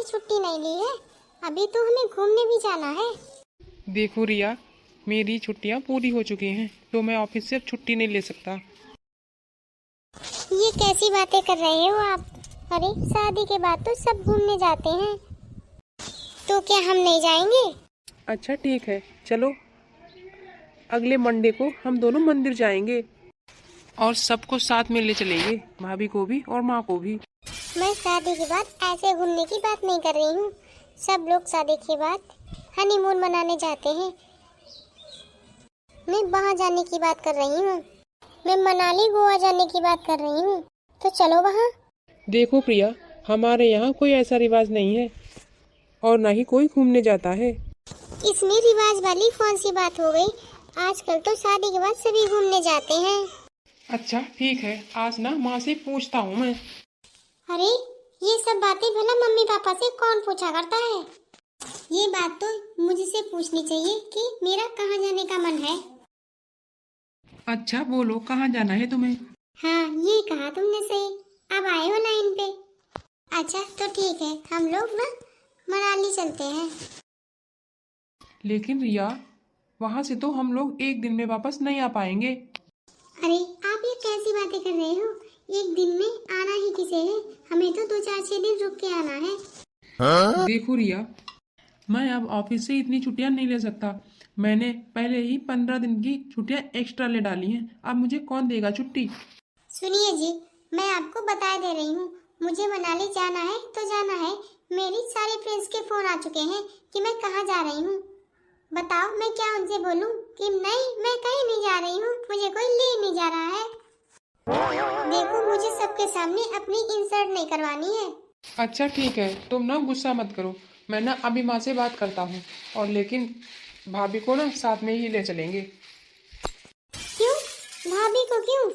छुट्टी नहीं ली है, अभी तो हमें घूमने भी जाना है। देखो रिया, मेरी छुट्टियां पूरी हो चुकी हैं तो मैं ऑफिस से अब छुट्टी नहीं ले सकता। ये कैसी बातें कर रहे हो आप? अरे शादी के बाद तो सब घूमने जाते हैं, तो क्या हम नहीं जाएंगे? अच्छा ठीक है, चलो अगले मंडे को हम दोनों मंदिर जाएंगे और सबको साथ में ले चलेंगे, भाभी को भी और माँ को भी। मैं शादी के बाद ऐसे घूमने की बात नहीं कर रही हूँ। सब लोग शादी के बाद हनीमून मनाने जाते हैं, मैं वहाँ जाने की बात कर रही हूँ। मैं मनाली गोवा जाने की बात कर रही हूँ, तो चलो वहाँ। देखो प्रिया, हमारे यहाँ कोई ऐसा रिवाज नहीं है और ना ही कोई घूमने जाता है। इसमें रिवाज वाली कौन सी बात हो गई? आजकल तो शादी के बाद सभी घूमने जाते हैं। अच्छा ठीक है, आज ना माँ से पूछता हूँ मैं। अरे ये सब बातें भला मम्मी पापा से कौन पूछा करता है? ये बात तो मुझसे पूछनी चाहिए कि मेरा कहाँ जाने का मन है। अच्छा बोलो, कहाँ जाना है तुम्हें? हाँ ये कहा तुमने सही, अब आए हो लाइन पे। अच्छा तो ठीक है, हम लोग ना मनाली चलते हैं। लेकिन रिया, वहाँ से तो हम लोग एक दिन में वापस नहीं आ पाएंगे। अरे आप ये कैसी बातें कर रहे हो? एक दिन में आना ही किसे है, हमें तो 2 4 6 दिन रुक के आना है। देखो रिया, मैं अब ऑफिस से इतनी छुट्टियां नहीं ले सकता। मैंने पहले ही 15 दिन की छुट्टियां एक्स्ट्रा ले डाली हैं, अब मुझे कौन देगा छुट्टी? सुनिए जी, मैं आपको बता दे रही हूँ, मुझे मनाली जाना है तो जाना है। मेरी सारे फ्रेंड्स के फोन आ चुके हैं कि मैं कहाँ जा रही हूँ। बताओ मैं क्या उनसे बोलूँ कि नहीं मैं कहीं नहीं जा रही हूँ, मुझे कोई ले नहीं जा रहा है। देखो मुझे सबके सामने अपनी इंसल्ट नहीं करवानी है। अच्छा ठीक है, तुम ना गुस्सा मत करो, मैं ना अभी माँ से बात करता हूँ और लेकिन भाभी को ना साथ में ही ले चलेंगे। क्यों? भाभी को क्यों?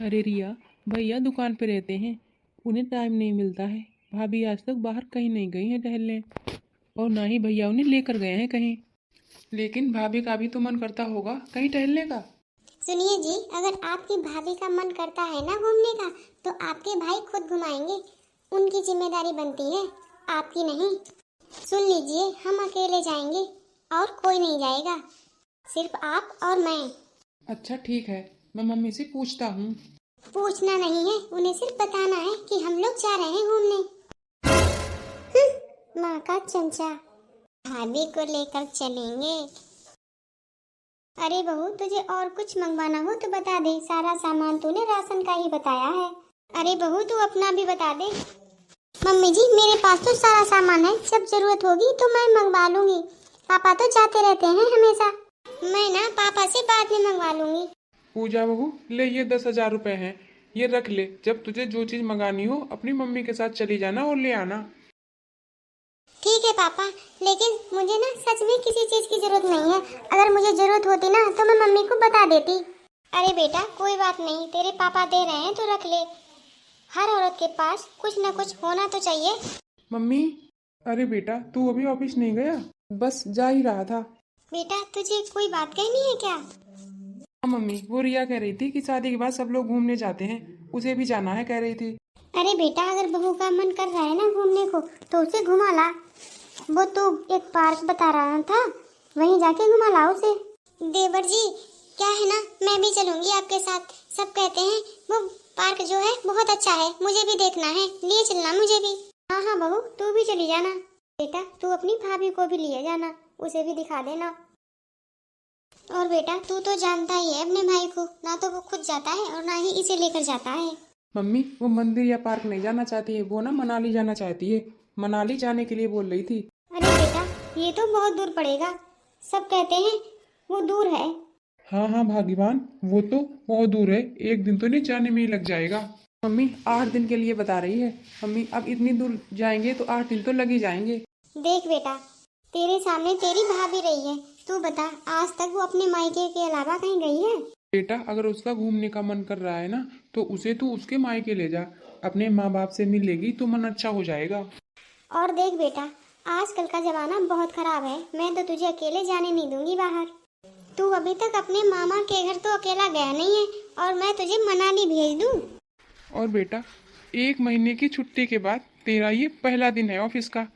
अरे रिया, भैया दुकान पे रहते हैं, उन्हें टाइम नहीं मिलता है। भाभी आज तक बाहर कहीं नहीं गई हैं टहलने और ना ही भैया उन्हें लेकर गए हैं कहीं। लेकिन भाभी का भी तो मन करता होगा कहीं टहलने का। सुनिए जी, अगर आपकी भाभी का मन करता है ना घूमने का, तो आपके भाई खुद घुमाएंगे, उनकी जिम्मेदारी बनती है, आपकी नहीं। सुन लीजिए, हम अकेले जाएंगे और कोई नहीं जाएगा, सिर्फ आप और मैं। अच्छा ठीक है, मैं मम्मी से पूछता हूँ। पूछना नहीं है, उन्हें सिर्फ बताना है कि हम लोग जा रहे हैं घूमने। माँ का चमचा, भाभी को लेकर चलेंगे। अरे बहू, तुझे और कुछ मंगवाना हो तो बता दे, सारा सामान तूने राशन का ही बताया है। अरे बहू तू अपना भी बता दे। मम्मी जी मेरे पास तो सारा सामान है, जब जरूरत होगी तो मैं मंगवा लूंगी। पापा तो जाते रहते हैं हमेशा, मैं ना पापा से बाद में मंगवा लूंगी। पूजा बहू, ले ये 10,000 रुपए हैं, ये रख ले। जब तुझे जो चीज मंगानी हो अपनी मम्मी के साथ चली जाना और ले आना। ठीक है पापा, लेकिन मुझे ना सच में किसी चीज की जरूरत नहीं है। अगर मुझे जरूरत होती ना तो मैं मम्मी को बता देती। अरे बेटा कोई बात नहीं, तेरे पापा दे रहे हैं तो रख ले। हर औरत के पास कुछ ना कुछ होना तो चाहिए। मम्मी, अरे बेटा तू अभी ऑफिस नहीं गया? बस जा ही रहा था। बेटा तुझे कोई बात कहनी है क्या? हाँ मम्मी, वो रिया कह रही थी कि शादी के बाद सब लोग घूमने जाते हैं, उसे भी जाना है कह रही थी। अरे बेटा अगर बहू का मन कर रहा है ना घूमने को तो उसे घुमा ला। वो तो एक पार्क बता रहा था, वहीं जाके घुमा ला उसे। देवर जी क्या है ना, मैं भी चलूंगी आपके साथ। सब कहते हैं वो पार्क जो है बहुत अच्छा है, मुझे भी देखना है, लिए चलना मुझे भी। हाँ हाँ बहू तू भी चली जाना। बेटा तू अपनी भाभी को भी लिए जाना, उसे भी दिखा देना। और बेटा तू तो जानता ही है अपने भाई को, ना तो वो खुद जाता है और ना ही इसे लेकर जाता है। मम्मी, वो मंदिर या पार्क नहीं जाना चाहती है, वो ना मनाली जाना चाहती है, मनाली जाने के लिए बोल रही थी। अरे बेटा ये तो बहुत दूर पड़ेगा, सब कहते हैं वो दूर है। हाँ हाँ भाग्यवान, वो तो बहुत दूर है, एक दिन तो नहीं जाने में ही लग जाएगा। मम्मी 8 दिन के लिए बता रही है, मम्मी अब इतनी दूर जाएंगे तो 8 दिन तो लग ही जाएंगे। देख बेटा तेरे सामने तेरी भाभी रही है, तू बता आज तक वो अपने मायके के अलावा कहीं गई है? बेटा अगर उसका घूमने का मन कर रहा है ना तो उसे तू उसके मायके ले जा, अपने माँ बाप से मिलेगी तो मन अच्छा हो जाएगा। और देख बेटा आजकल का जमाना बहुत खराब है, मैं तो तुझे अकेले जाने नहीं दूंगी बाहर। तू अभी तक अपने मामा के घर तो अकेला गया नहीं है और मैं तुझे मनाली भेज दूं। और बेटा 1 महीने की छुट्टी के बाद तेरा ये पहला दिन है ऑफिस का,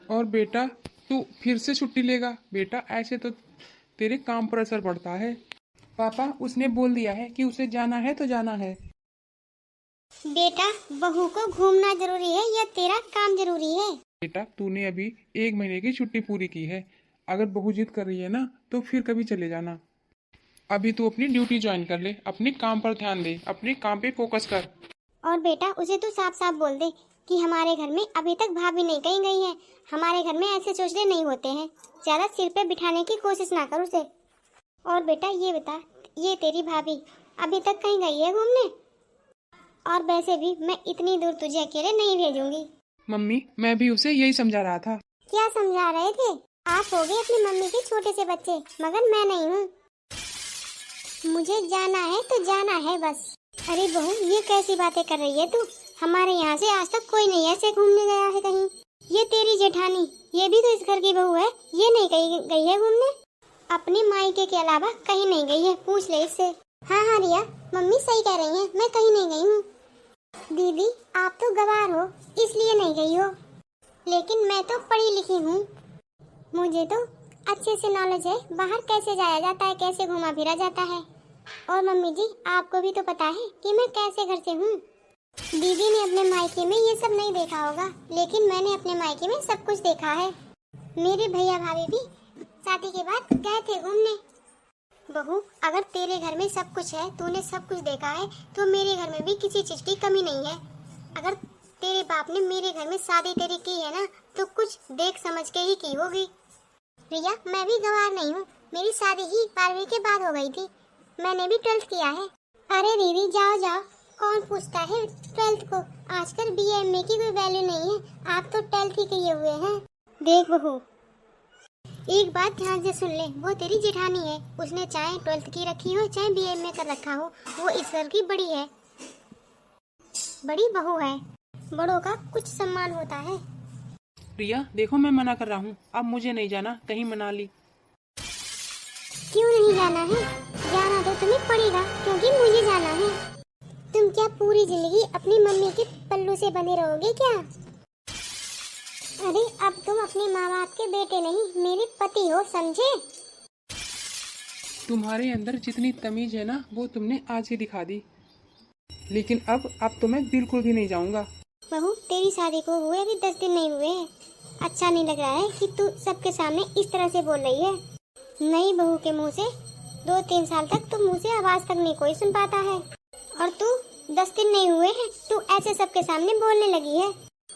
और बेटा तू फिर से छुट्टी लेगा? बेटा ऐसे तो तेरे काम पर असर पड़ता है। पापा उसने बोल दिया है कि उसे जाना है तो जाना है। बेटा बहू को घूमना जरूरी है या तेरा काम जरूरी है? बेटा तूने अभी 1 महीने की छुट्टी पूरी की है, अगर बहू जिद कर रही है ना तो फिर कभी चले जाना। अभी तू अपनी ड्यूटी ज्वाइन कर ले, अपने काम पर ध्यान दे, अपने काम पे फोकस कर। और बेटा उसे तू साफ साफ बोल दे कि हमारे घर में अभी तक भाभी नहीं कहीं गई है। हमारे घर में ऐसे चोचले नहीं होते हैं, ज्यादा सिर पे बिठाने की कोशिश ना कर उसे। और बेटा ये बता, ये तेरी भाभी अभी तक कहीं गई है घूमने? और वैसे भी मैं इतनी दूर तुझे अकेले नहीं भेजूंगी। मम्मी मैं भी उसे यही समझा रहा था। क्या समझा रहे थे? आप हो गए अपनी मम्मी के छोटे से बच्चे, मगर मैं नहीं हूँ। मुझे जाना है तो जाना है बस। अरे बहू ये कैसी बातें कर रही है तू? हमारे यहाँ से आज तक कोई नहीं ऐसे घूमने गया है कहीं। ये तेरी जेठानी, ये भी तो इस घर की बहू है, ये नहीं कहीं गई है घूमने? अपने मायके के अलावा कहीं नहीं गई है, पूछ ले इससे। हाँ हाँ रिया, मम्मी सही कह रही है, मैं कहीं नहीं गई हूँ। दीदी आप तो गवार हो इसलिए नहीं गई हो, लेकिन मैं तो पढ़ी लिखी हूँ, मुझे तो अच्छे से नॉलेज है बाहर कैसे जाया जाता है, कैसे घुमा फिरा जाता है। और मम्मी जी आपको भी तो पता है कि मैं कैसे घर से हूँ। दीदी ने अपने मायके में ये सब नहीं देखा होगा, लेकिन मैंने अपने मायके में सब कुछ देखा है। मेरे भैया भाभी भी शादी के बाद गए थे घूमने। बहू अगर तेरे घर में सब कुछ है, तूने सब कुछ देखा है, तो मेरे घर में भी किसी चीज की कमी नहीं है। अगर तेरे बाप ने मेरे घर में शादी तेरी की है ना, तो कुछ देख समझ के ही की होगी। रिया मैं भी गवार नहीं हूँ, मेरी शादी ही 12वीं के बाद हो गई थी, मैंने भी 12th किया है। अरे दीदी जाओ जाओ, कौन पूछता है 12th को? आजकल BA की कोई वैल्यू नहीं है, आप तो 12th ही किए हुए हैं। देख बहू एक बात ध्यान से सुन ले, वो तेरी जेठानी है, उसने चाहे 12th की रखी हो चाहे BA कर रखा हो, वो इस घर की बड़ी है, बड़ी बहू है, बड़ों का कुछ सम्मान होता है। रिया देखो मैं मना कर रहा हूँ, अब मुझे नहीं जाना, कहीं मना ली। क्यों नहीं जाना है? जाना तो तुम्हें पड़ेगा क्योंकि मुझे जाना है। तुम क्या पूरी जिंदगी अपनी मम्मी के पल्लू से बने रहोगे क्या? अरे अब तुम अपने माँ बाप के बेटे नहीं मेरे पति हो, समझे? तुम्हारे अंदर जितनी तमीज है ना वो तुमने आज ही दिखा दी, लेकिन अब तो मैं बिल्कुल भी नहीं जाऊंगा। बहू तेरी शादी को हुए अभी 10 दिन नहीं हुए हैं, अच्छा नहीं लग रहा है कि तू सबके सामने इस तरह से बोल रही है। नई बहू के मुंह से 2-3 साल तक तो मुंह से आवाज तक नहीं कोई सुन पाता है, और तू 10 दिन नहीं हुए हैं तू ऐसे सबके सामने बोलने लगी है।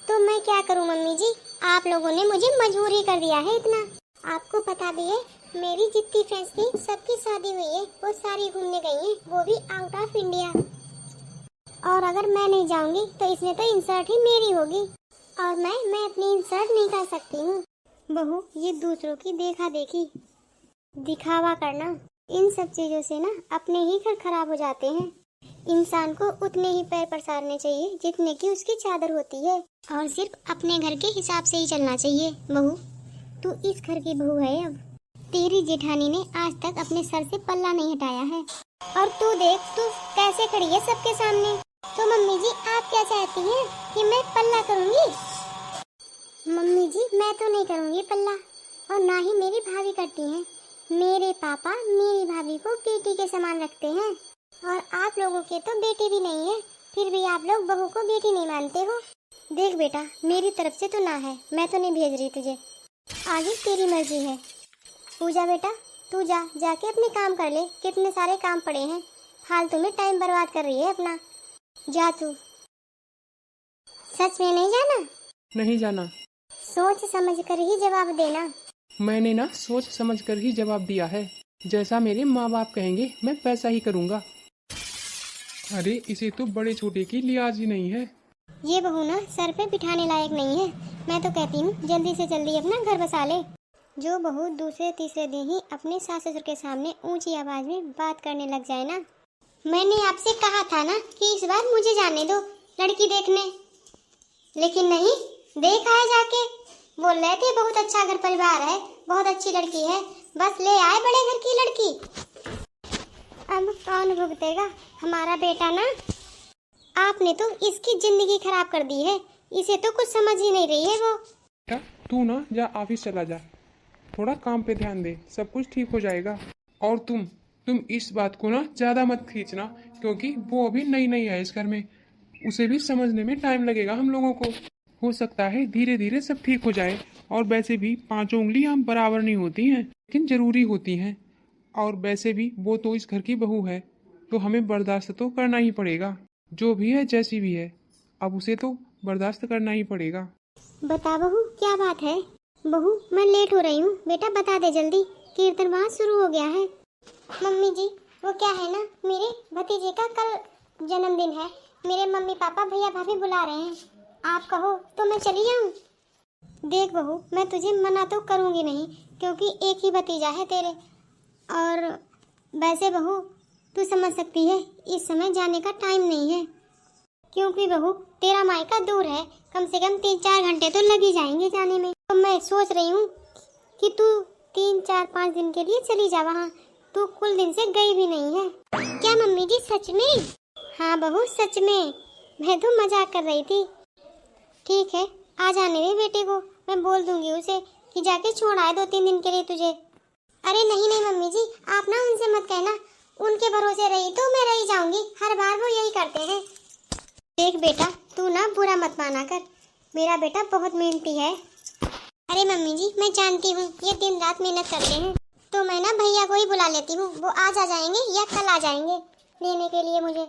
तो मैं क्या करूं मम्मी जी, आप लोगों ने मुझे मजबूर ही कर दिया है इतना। आपको पता भी है मेरी जितनी फ्रेंड्स थी सबकी शादी हुई है, वो सारी घूमने गई हैं, वो भी आउट ऑफ इंडिया। और अगर मैं नहीं जाऊंगी तो इसमें तो इंसर्ट ही मेरी होगी, और मैं अपनी इंसर्ट नहीं कर सकती हूँ। बहू ये दूसरों की देखा देखी दिखावा करना, इन सब चीजों से ना अपने ही घर खराब हो जाते हैं। इंसान को उतने ही पैर पसारने चाहिए जितने की उसकी चादर होती है, और सिर्फ अपने घर के हिसाब से ही चलना चाहिए। बहू तू इस घर की बहू है, अब तेरी जेठानी ने आज तक अपने सर से पल्ला नहीं हटाया है, और तू देख तू कैसे खड़ी है सबके सामने। तो मम्मी जी आप क्या चाहती हैं कि मैं पल्ला करूंगी? मम्मी जी मैं तो नहीं करूंगी पल्ला, और ना ही मेरी भाभी करती हैं। मेरे पापा मेरी भाभी को बेटी के समान रखते हैं, और आप लोगों के तो बेटे भी नहीं है, फिर भी आप लोग बहू को बेटी नहीं मानते हो। देख बेटा मेरी तरफ से तो ना है, मैं तो नहीं भेज रही तुझे, आगे तेरी मर्जी है। पूजा बेटा तू जाके अपने काम कर ले, कितने सारे काम पड़े हैं, फालतू में टाइम बर्बाद कर रही है अपना, जा तू। सच में नहीं जाना? नहीं जाना। सोच समझ कर ही जवाब देना। मैंने ना सोच समझ कर ही जवाब दिया है, जैसा मेरे माँ बाप कहेंगे मैं वैसा ही करूँगा। अरे इसे तो बड़े छोटे की लिहाज ही नहीं है। ये बहू ना सर पे बिठाने लायक नहीं है, मैं तो कहती हूँ जल्दी से जल्दी अपना घर बसा ले। जो बहू दूसरे तीसरे दिन ही अपने सास ससुर के सामने ऊंची आवाज में बात करने लग जाए ना, मैंने आपसे कहा था ना कि इस बार मुझे जाने दो लड़की देखने, लेकिन नहीं, देखा है जाके, बोल रहे थे बहुत अच्छा घर परिवार है, बहुत अच्छी लड़की है, बस ले आए बड़े घर की लड़की। अब कौन भुगतेगा? हमारा बेटा ना, आपने तो इसकी जिंदगी खराब कर दी है। इसे तो कुछ समझ ही नहीं रही है वो। बेटा तू ना जा ऑफिस चला जा, थोड़ा काम पे ध्यान दे, सब कुछ ठीक हो जाएगा। और तुम इस बात को ना ज़्यादा मत खींचना, क्योंकि वो अभी नई नई है इस घर में, उसे भी समझने में टाइम लगेगा हम लोगों को। हो सकता है धीरे धीरे सब ठीक हो जाए। और वैसे भी पांचों उंगलियां बराबर नहीं होती हैं, लेकिन ज़रूरी होती हैं। और वैसे भी वो तो इस घर की बहू है, तो हमें बर्दाश्त तो करना ही पड़ेगा। जो भी है जैसी भी है, अब उसे तो बर्दाश्त करना ही पड़ेगा। बता बहू क्या बात है। बहू मैं लेट हो रही हूँ, बेटा बता दे जल्दी, कीर्तन वहाँ शुरू हो गया है। मम्मी जी वो क्या है ना, मेरे भतीजे का कल जन्मदिन है, मेरे मम्मी पापा भैया भाभी बुला रहे हैं, आप कहो तो मैं चली जाऊँ। देख बहू मैं तुझे मना तो करूँगी नहीं, क्योंकि एक ही भतीजा है तेरे। और वैसे बहू तू समझ सकती है इस समय जाने का टाइम नहीं है, क्योंकि बहू तेरा मायका दूर है, कम से कम 3-4 घंटे तो लग ही जाएंगे जाने में। तो मैं सोच रही हूँ कि तू 3-4-5 दिन के लिए चली जा वहाँ, तू कुल दिन से गई भी नहीं है। क्या मम्मी जी सच में? हाँ बहू सच में, मैं तो मजाक कर रही थी। ठीक है आ जाने दे बेटे को, मैं बोल दूंगी उसे कि जाके छोड़ आए 2-3 दिन के लिए तुझे। अरे नहीं नहीं मम्मी जी आप ना उनसे मत कहना, उनके भरोसे रही तो मैं रही जाऊंगी, हर बार वो यही करते हैं। देख बेटा तू ना बुरा मत माना कर, मेरा बेटा बहुत मेहनती है। अरे मम्मी जी मैं जानती हूँ ये दिन रात मेहनत करते हैं, तो मैं ना भैया को ही बुला लेती हूँ, वो आज आ जाएंगे या कल आ जाएंगे लेने के लिए मुझे,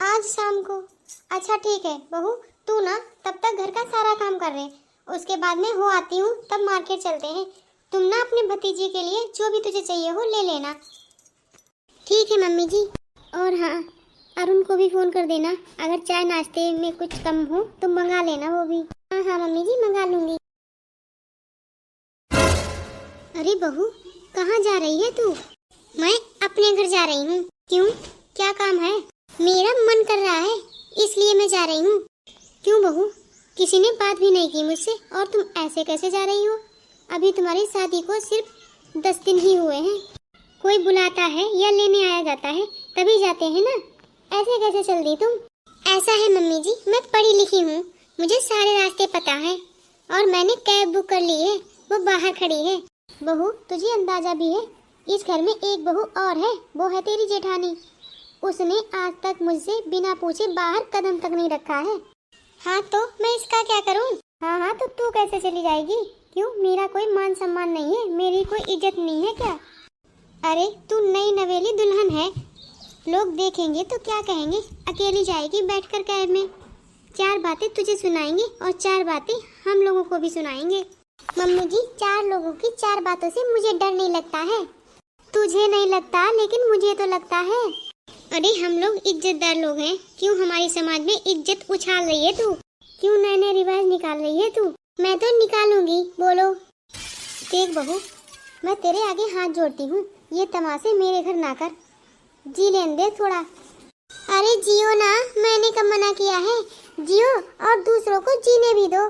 आज शाम को। अच्छा ठीक है बहू, तू ना तब तक घर का सारा काम कर रहे, उसके बाद में हो आती हूँ, तब मार्केट चलते हैं। तुम ना अपने भतीजे के लिए जो भी तुझे चाहिए हो ले लेना। ठीक है मम्मी जी। और हाँ अरुण को भी फोन कर देना, अगर चाय नाश्ते में कुछ कम हो तो मंगा लेना वो भी। हाँ हाँ मम्मी जी मंगा लूंगी। अरे बहू कहाँ जा रही है तू? मैं अपने घर जा रही हूँ। क्यों क्या काम है? मेरा मन कर रहा है इसलिए मैं जा रही हूँ। क्यों बहू किसी ने बात भी नहीं की मुझसे, और तुम ऐसे कैसे जा रही हो? अभी तुम्हारी शादी को सिर्फ 10 दिन ही हुए हैं, कोई बुलाता है या लेने आया जाता है तभी जाते हैं ना, ऐसे कैसे चल दी तुम? ऐसा है मम्मी जी मैं पढ़ी लिखी हूँ, मुझे सारे रास्ते पता है, और मैंने कैब बुक कर ली है, वो बाहर खड़ी है। बहू तुझे अंदाजा भी है इस घर में एक बहू और है, वो है तेरी जेठानी, उसने आज तक मुझसे बिना पूछे बाहर कदम तक नहीं रखा है। हाँ तो मैं इसका क्या करूँ? हाँ हाँ तो तू कैसे चली जाएगी? क्यों मेरा कोई मान सम्मान नहीं है, मेरी कोई इज्जत नहीं है क्या? अरे तू नई नवेली दुल्हन है, लोग देखेंगे तो क्या कहेंगे? अकेली जाएगी बैठकर कैब में, 4 बातें तुझे सुनाएंगे और 4 बातें हम लोगों को भी सुनाएंगे। मम्मी जी 4 लोगों की 4 बातों से मुझे डर नहीं लगता है, तुझे नहीं लगता लेकिन मुझे तो लगता है। अरे हम लोग इज्जतदार लोग हैं, क्यों हमारे समाज में इज्जत उछाल रही है तू? क्यों नए नए रिवाज निकाल रही है तू? मैं तो निकालूंगी, बोलो। देख बहू मैं तेरे आगे हाथ जोड़ती हूँ, ये तमाशे मेरे घर ना कर, जी लेने दे थोड़ा। अरे जियो ना, मैंने कब मना किया है? जियो और दूसरों को जीने भी दो,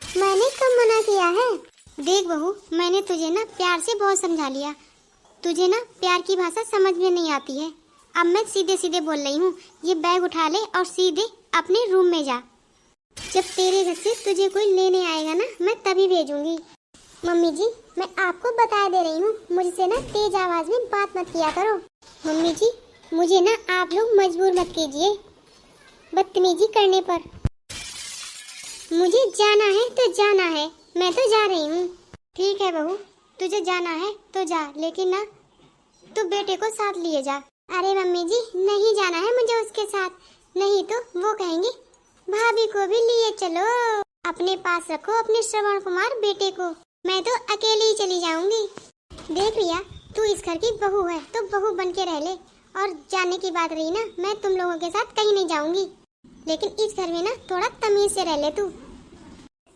मैंने कब मना किया है? देख बहू मैंने तुझे ना प्यार से बहुत समझा लिया, तुझे ना प्यार की भाषा समझ में नहीं आती है। अब मैं सीधे सीधे बोल रही हूँ, ये बैग उठा ले और सीधे अपने रूम में जा, जब तेरे घर से तुझे कोई लेने आएगा ना मैं तभी भेजूंगी। मम्मी जी मैं आपको बता दे रही हूँ, मुझसे ना तेज आवाज में बात मत किया करो। मम्मी जी मुझे ना आप लोग मजबूर मत कीजिए बदतमीजी करने पर, मुझे जाना है तो जाना है, मैं तो जा रही हूँ। ठीक है बहू तुझे जाना है तो जा, लेकिन ना तू बेटे को साथ लिए जा। अरे मम्मी जी नहीं जाना है मुझे उसके साथ, नहीं तो वो कहेंगे भाभी को भी लिए चलो, अपने पास रखो अपने श्रवण कुमार बेटे को, मैं तो अकेली ही चली जाऊंगी। देख रिया तू इस घर की बहू है तो बहू बन के रह ले, और जाने की बात रही ना मैं तुम लोगों के साथ कहीं नहीं जाऊंगी, लेकिन इस घर में ना थोड़ा तमीज से रह ले तू।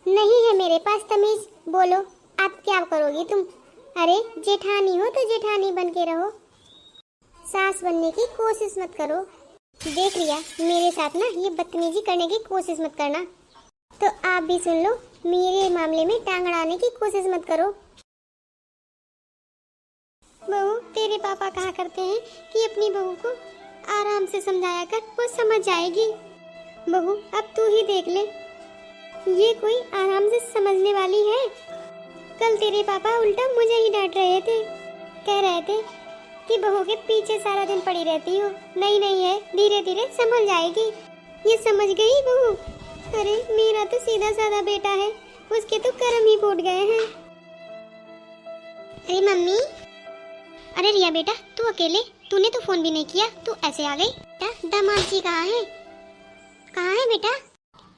नहीं है मेरे पास तमीज, बोलो अब क्या करोगी तुम? अरे जेठानी हो तो जेठानी बन के रहो, सास बनने की कोशिश मत करो। देख रिया मेरे साथ ना ये बदतमीजी करने की कोशिश मत करना, तो आप भी सुन लो मेरे मामले में टांग अड़ाने की कोशिश मत करो। बहू तेरे पापा कहा करते हैं कि अपनी बहू को आराम से समझाया कर, वो समझ जाएगी। बहू अब तू ही देख ले, ये कोई आराम से समझने वाली है? कल तेरे पापा उल्टा मुझे ही डांट रहे थे, कह रहे थे कि बहू के पीछे सारा दिन पड़ी रहती हो, नई नई है, धीरे धीरे समझ जाएगी। ये समझ गई बहू? अरे मेरा तो सीधा साधा बेटा है, उसके तो कर्म ही फूट गए हैं। अरे मम्मी, अरे रिया बेटा तू अकेले, तूने तो फोन भी नहीं किया, तू ऐसे आ गई? बेटा दामाद जी कहाँ है? कहाँ है बेटा?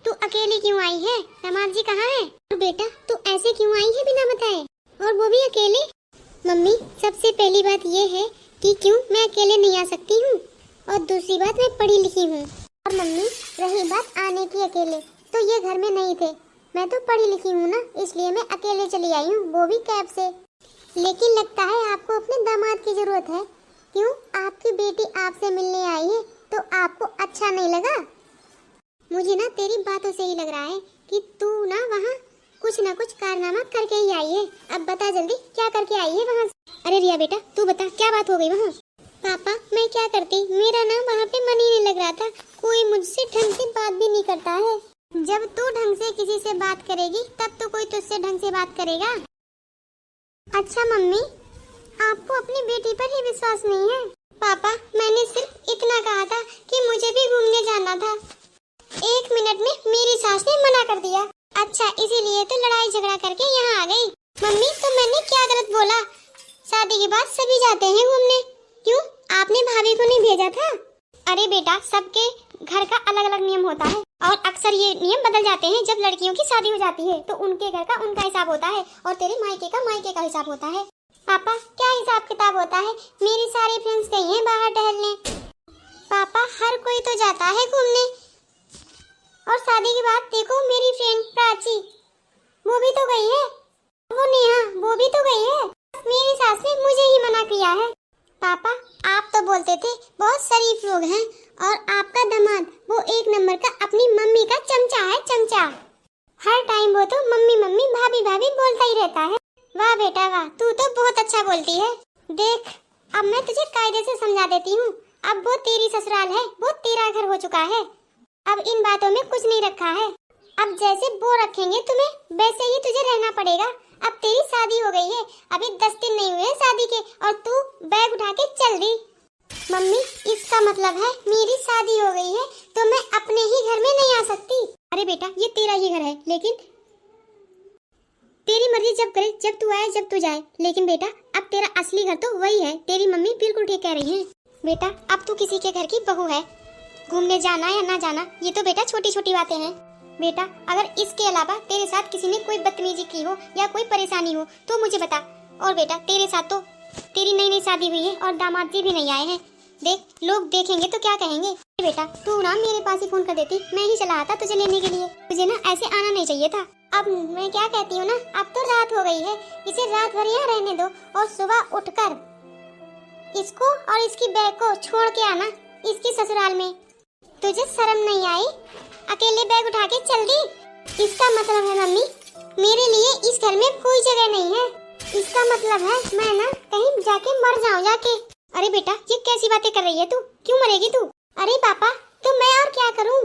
तू अकेली क्यों आई है? दामाद जी कहाँ है? और बेटा तू ऐसे क्यों आई है बिना बताए, और वो भी अकेले? मम्मी सबसे पहली बात ये है कि क्यों मैं अकेले नहीं आ सकती हूँ, और दूसरी बात मैं पढ़ी लिखी हूँ। और मम्मी रही बात आने की अकेले, तो ये घर में नहीं थे, मैं तो पढ़ी लिखी हूँ ना, इसलिए मैं अकेले चली आई हूँ, वो भी कैब से। लेकिन लगता है आपको अपने दामाद की जरूरत है। क्यों? आपकी बेटी आपसे मिलने आई है तो आपको अच्छा नहीं लगा? मुझे ना तेरी बातों से ही लग रहा है कि तू ना वहाँ कुछ ना कुछ कारनामा करके ही आई है। अब बता जल्दी क्या करके आई है वहाँ से? अरे रिया बेटा तू बता क्या बात हो गई वहाँ? पापा मैं क्या करती, मेरा ना वहाँ पे मन ही नहीं लग रहा था, कोई मुझसे ढंग से बात भी नहीं करता है। जब तू ढंग से किसी से बात करेगी तब तो कोई तुझसे ढंग से बात करेगा। अच्छा मम्मी आपको अपनी बेटी पर ही विश्वास नहीं है? पापा मैंने सिर्फ इतना कहा था कि मुझे भी घूमने जाना था, 1 मिनट में मेरी सास ने मना कर दिया। अच्छा इसीलिए तो लड़ाई झगड़ा करके यहाँ आ गई। मम्मी तो मैंने क्या गलत बोला? शादी के बाद सभी जाते हैं घूमने, क्यों आपने भाभी को नहीं भेजा था? अरे बेटा सबके घर का अलग अलग नियम होता है, और अक्सर ये नियम बदल जाते हैं। जब लड़कियों की शादी हो जाती है तो उनके घर का उनका हिसाब होता है, और तेरे मायके का मायके का हिसाब होता है। पापा क्या हिसाब किताब होता है? मेरी सारी फ्रेंड्स गई हैं बाहर टहलने। पापा हर कोई तो जाता है घूमने, और शादी के बाद देखो मेरी फ्रेंड प्राची वो भी तो गई है, वो नेहा वो भी तो गई है, मेरी सास ने मुझे ही मना किया है। पापा आप तो बोलते थे बहुत शरीफ लोग हैं, और आपका दामाद वो 1 नंबर का अपनी मम्मी का चमचा है, चमचा। हर टाइम वो तो मम्मी मम्मी भाभी भाभी बोलता ही रहता है। वाह बेटा वाह, तू तो बहुत अच्छा बोलती है। देख अब मैं तुझे कायदे से समझा देती हूँ, अब वो तेरी ससुराल है, वो तेरा घर हो चुका है, अब इन बातों में कुछ नहीं रखा है। अब जैसे वो रखेंगे तुम्हें वैसे ही तुझे रहना पड़ेगा। अब तेरी शादी हो गई है, अभी 10 दिन नहीं हुए शादी के, और तू बैग उठा के चल दी। मम्मी इसका मतलब है मेरी शादी हो गई है तो मैं अपने ही घर में नहीं आ सकती? अरे बेटा ये तेरा ही घर है, लेकिन तेरी मर्जी जब करे, जब तू आए जब तू जाए। लेकिन बेटा अब तेरा असली घर तो वही है, तेरी मम्मी बिल्कुल ठीक कह रही है। बेटा अब तू किसी के घर की बहू है, घूमने जाना या ना जाना ये तो बेटा छोटी छोटी बातें हैं। बेटा अगर इसके अलावा तेरे साथ किसी ने कोई बदतमीजी की हो या कोई परेशानी हो तो मुझे बता। और बेटा तेरे साथ तो तेरी नई नई शादी हुई है और दामाद जी भी नहीं आए हैं, देख लोग देखेंगे तो क्या कहेंगे। बेटा तू ना मेरे पास ही फोन कर देती, मैं ही चला आता तुझे लेने के लिए, तुझे ना ऐसे आना नहीं चाहिए था। अब मैं क्या कहती हूँ ना, अब तो रात हो गई है, इसे रात भर यहाँ रहने दो, और सुबह उठकर इसको और इसकी बैग को छोड़ के आना इसकी ससुराल में। तुझे शर्म नहीं आई? अकेले बैग उठा के चल दी? इसका मतलब है मम्मी मेरे लिए इस घर में कोई जगह नहीं है, इसका मतलब है मैं ना कहीं जाके मर जाऊं जाके। अरे बेटा ये कैसी बातें कर रही है तू, क्यों मरेगी तू? अरे पापा तो मैं और क्या करूं?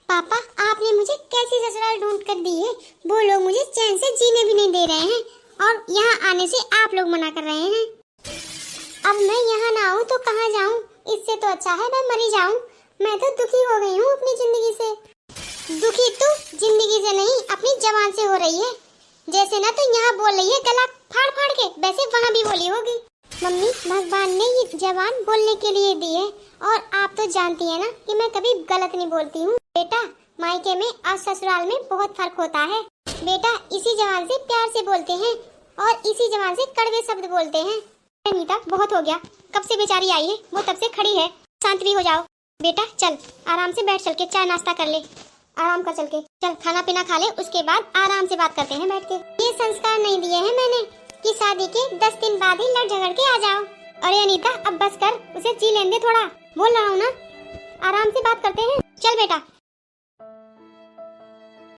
पापा आपने मुझे कैसी ससुराल ढूंढ कर दी है, वो लोग मुझे चैन से जीने भी नहीं दे रहे हैं, और यहाँ आने से आप लोग मना कर रहे हैं। अब मैं यहाँ ना आऊँ तो कहाँ जाऊँ? इससे तो अच्छा है मैं मरी जाऊँ। मैं तो दुखी हो गई हूँ अपनी जिंदगी से। दुखी तू जिंदगी से नहीं अपनी जबान से हो रही है, जैसे ना तो यहाँ बोल रही है गला फाड़ फाड़ के, वैसे वहाँ भी बोली होगी। मम्मी भगवान ने ये जबान बोलने के लिए दी है, और आप तो जानती है ना कि मैं कभी गलत नहीं बोलती हूँ। बेटा मायके में और ससुराल में बहुत फर्क होता है। बेटा इसी जबान से प्यार से बोलते हैं और इसी जबान से कड़वे शब्द बोलते हैं। नीता बहुत हो गया, कब से बेचारी आई है, वो तब से खड़ी है, शांत भी हो जाओ। बेटा चल आराम से बैठ, चल के चाय नाश्ता कर ले, आराम कर चल के, चल खाना पीना खा ले, उसके बाद आराम से बात करते हैं बैठ के। ये संस्कार नहीं दिए हैं मैंने कि शादी के 10 दिन बाद ही लड़ झगड़ के आ जाओ। अरे अनीता अब बस कर, उसे जी लेने दे थोड़ा, बोल रहा हूँ ना, आराम से बात करते हैं, चल बेटा।